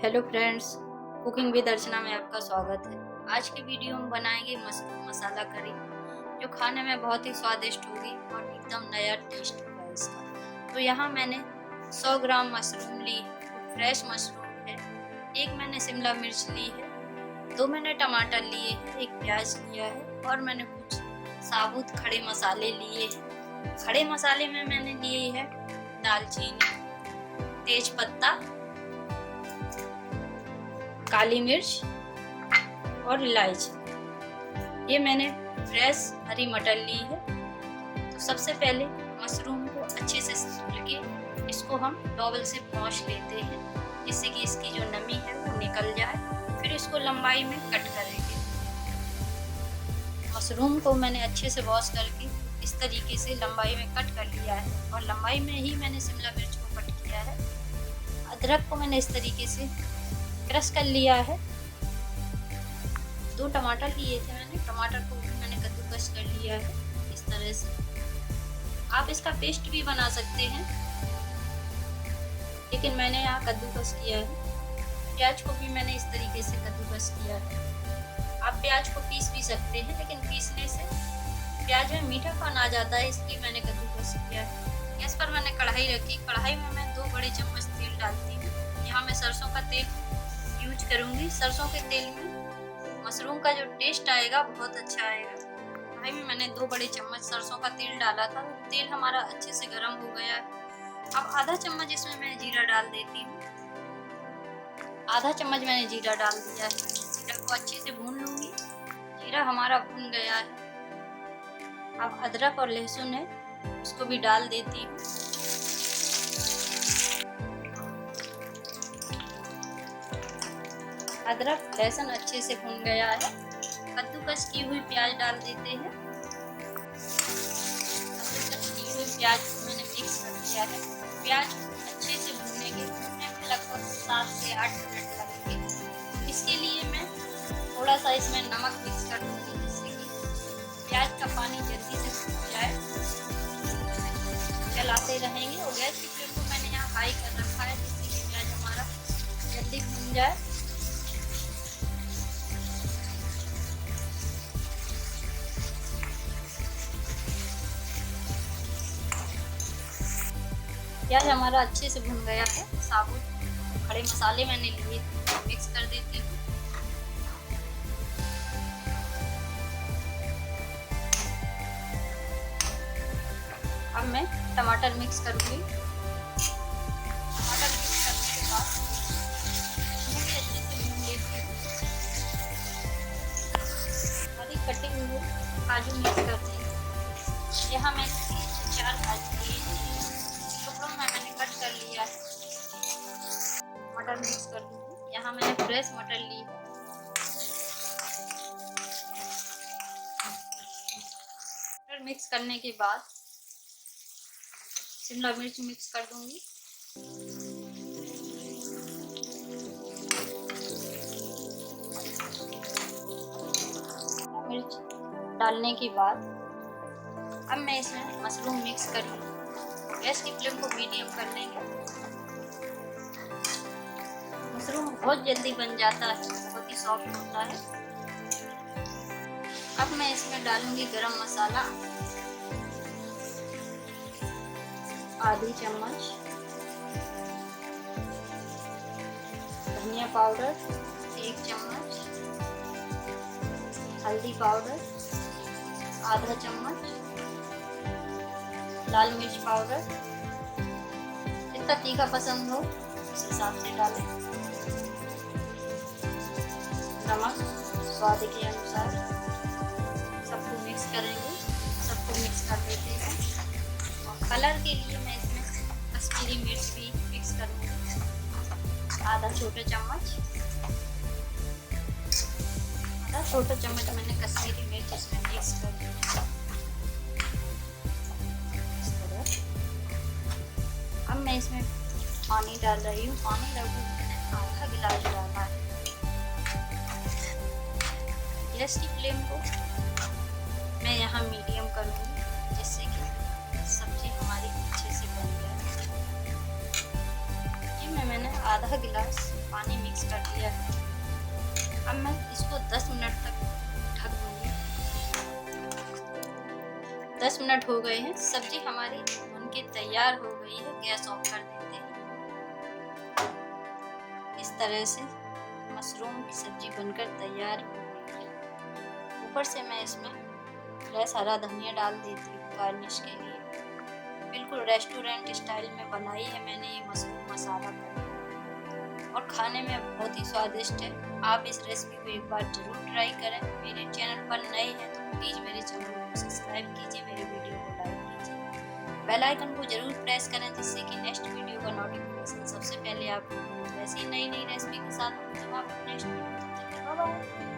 Hello friends, cooking with अर्चना में आपका स्वागत है। आज की वीडियो में बनाएंगे मशरूम मसाला करी, जो खाने में बहुत ही स्वादिष्ट होगी और एकदम नया टेस्ट होगा इसका। तो यहाँ मैंने 100 ग्राम मशरूम ली है, फ्रेश मशरूम है। एक मैंने शिमला मिर्च ली है, 2 मैंने टमाटर लिए हैं, एक प्याज लिया है और मैंने कुछ साबुत खड़े मसाले लिए हैं। खड़े मसाले में मैंने लिए है दालचीनी, तेज पत्ता, काली मिर्च और इलायची। ये मैंने फ्रेश हरी मटर ली है। तो सबसे पहले मशरूम को अच्छे से धुल के इसको हम टॉवल से पोंछ लेते हैं, जिससे कि इसकी जो नमी है वो निकल जाए। फिर इसको लंबाई में कट करेंगे। मशरूम को मैंने अच्छे से वॉश करके इस तरीके से लंबाई में कट कर लिया है और लंबाई में ही मैंने शिमला मिर्च को कट किया है। अदरक को मैंने इस तरीके से क्रश कर लिया है। 2 टमाटर लिए थे मैंने, टमाटर को भी मैंने कद्दूकस कर लिया है इस तरह से। आप इसका पेस्ट भी बना सकते हैं, लेकिन मैंने यहाँ कद्दूकस किया है। प्याज को भी मैंने इस तरीके से कद्दूकस किया है। आप प्याज को पीस भी सकते हैं, लेकिन पीसने से प्याज में मीठापन आ जाता है, इसलिए मैंने कद्दूकस किया है। गैस पर मैंने कढ़ाई रखी। कढ़ाई में मैं 2 बड़े चम्मच तेल डालती हूँ। यहाँ मैं सरसों का तेल यूज करूंगी। सरसों के तेल में मशरूम का जो टेस्ट आएगा बहुत अच्छा आएगा। कढ़ाई में मैंने 2 बड़े चम्मच सरसों का तेल डाला था। तेल हमारा अच्छे से गर्म हो गया है। अब आधा चम्मच इसमें मैं जीरा डाल देती हूँ। आधा चम्मच मैंने जीरा डाल दिया है। जीरा को अच्छे से भून लूंगी। जीरा हमारा भून गया है। अब अदरक और लहसुन है, उसको भी डाल देती हूँ। अदरक लहसुन अच्छे से भून गया है। कद्दूकस की हुई प्याज डाल देते हैं। कद्दूकस की हुई प्याज को मैंने मिक्स कर दिया है। प्याज अच्छे से भूनने में लगभग 7 से 8 मिनट लगेंगे। इसके लिए मैं थोड़ा सा इसमें नमक मिक्स कर दूंगी, जिससे कि प्याज का पानी जल्दी से सूख जाए। चलाते रहेंगे और गैस की फ्लेम को मैंने यहाँ हाई कर रखा है, जिससे कि प्याज हमारा जल्दी भून जाए। प्याज हमारा अच्छे से भुन गया है। साबुत खड़े मसाले मैंने लिए थे, मिक्स कर देती हूँ। अब मैं टमाटर मिक्स करूँगी। टमाटर मिक्स करने के बाद इन्हें भी अच्छे से भून लेती हूँ। हरी कटी हुई काजू मिक्स करती हूँ। यहाँ मैं 3 से 4 काजू लिए हैं, मैंने कट कर लिया है। मटर मिक्स कर दूंगी। यहाँ मैंने फ्रेश मटर ली है। मटर मिक्स करने के बाद शिमला मिर्च मिक्स कर दूंगी। मिर्च डालने के बाद अब मैं इसमें मशरूम मिक्स कर लूँगी। गैस की फ्लेम को मीडियम कर लेंगे। मशरूम बहुत जल्दी बन जाता है, बहुत ही सॉफ्ट होता है। अब मैं इसमें डालूंगी गरम मसाला आधी चम्मच, धनिया पाउडर 1 चम्मच, हल्दी पाउडर आधा चम्मच, लाल मिर्च पाउडर जितना तीखा पसंद हो उस हिसाब से डालें। नमक स्वाद के अनुसार। सबको मिक्स करेंगे। सबको मिक्स कर देते हैं। और कलर के लिए मैं इसमें कश्मीरी मिर्च भी मिक्स करूँगी। आधा छोटा चम्मच मैंने कश्मीरी मिर्च इसमें मिक्स कर दिया। अब मैं इसमें पानी डाल रही हूँ। पानी लगभग मैंने आधा गिलास डाला है। गैस की फ्लेम को मैं यहाँ मीडियम करूँगी, जिससे कि सब्जी हमारी अच्छे से बन जाए। ये मैंने आधा गिलास पानी मिक्स कर दिया है। अब मैं इसको 10 मिनट तक ढक दूंगी। 10 मिनट हो गए हैं, सब्जी हमारी बनके तैयार हो गई है। गैस ऑफ कर देते हैं। इस तरह से मशरूम की सब्जी बनकर तैयार हो गई है। ऊपर से मैं इसमें फ्रेश हरा धनिया डाल देती हूँ गार्निश के लिए। बिल्कुल रेस्टोरेंट स्टाइल में बनाई है मैंने ये मशरूम मसाला करी और खाने में बहुत ही स्वादिष्ट है। आप इस रेसिपी को एक बार ज़रूर ट्राई करें। मेरे चैनल पर नए हैं तो प्लीज़ मेरे चैनल को सब्सक्राइब कीजिए, मेरे वीडियो को लाइक कीजिए, बेल आइकन को ज़रूर प्रेस करें जिससे कि नेक्स्ट वीडियो का नोटिफिकेशन सबसे पहले आपको मिले। ऐसी नई नई रेसिपी के साथ मिलूंगा नेक्स्ट वीडियो। तब तक के लिए बाय बाय।